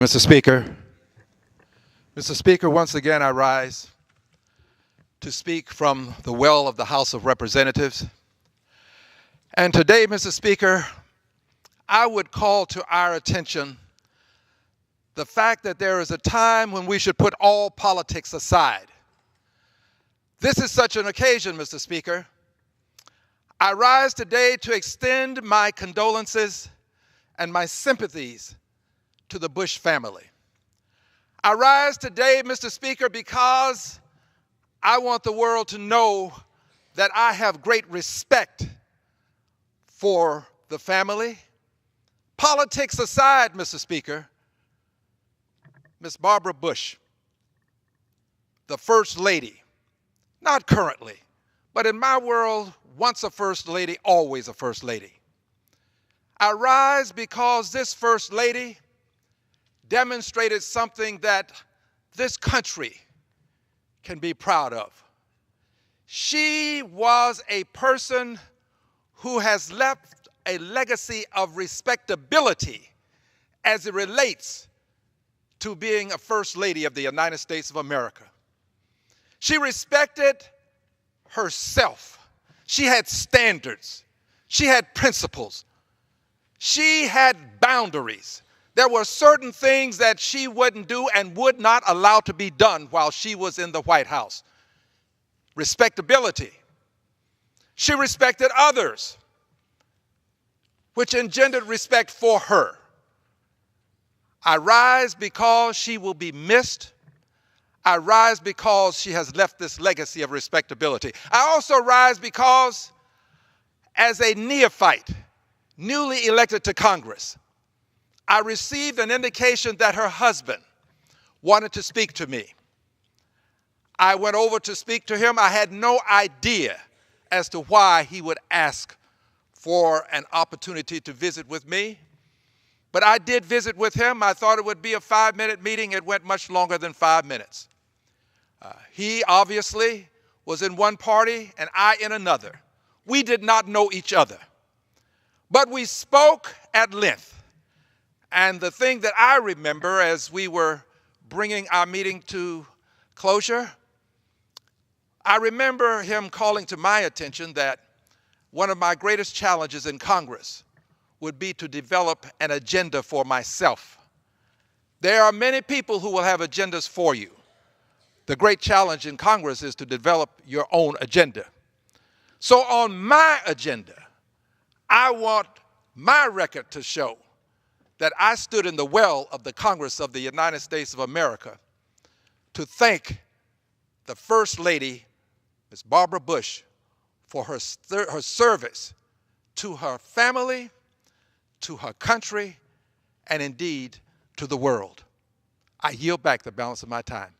Mr. Speaker, once again I rise to speak from the well of the House of Representatives. And today, Mr. Speaker, I would call to our attention the fact that there is a time when we should put all politics aside. This is such an occasion, Mr. Speaker. I rise today to extend my condolences and my sympathies to the Bush family. I rise today, Mr. Speaker, because I want the world to know that I have great respect for the family. Politics aside, Mr. Speaker, Ms. Barbara Bush, the First Lady, not currently, but in my world, once a First Lady, always a First Lady. I rise because this First Lady demonstrated something that this country can be proud of. She was a person who has left a legacy of respectability as it relates to being a First Lady of the United States of America. She respected herself. She had standards. She had principles. She had boundaries. There were certain things that she wouldn't do and would not allow to be done while she was in the White House. Respectability. She respected others, which engendered respect for her. I rise because she will be missed. I rise because she has left this legacy of respectability. I also rise because, as a neophyte, newly elected to Congress, I received an indication that her husband wanted to speak to me. I went over to speak to him. I had no idea as to why he would ask for an opportunity to visit with me. But I did visit with him. I thought it would be a 5-minute meeting. It went much longer than 5 minutes. He obviously was in one party and I in another. We did not know each other. But we spoke at length. And the thing that I remember as we were bringing our meeting to closure, I remember him calling to my attention that one of my greatest challenges in Congress would be to develop an agenda for myself. There are many people who will have agendas for you. The great challenge in Congress is to develop your own agenda. So on my agenda, I want my record to show that I stood in the well of the Congress of the United States of America to thank the First Lady, Ms. Barbara Bush, for her service to her family, to her country, and indeed to the world. I yield back the balance of my time.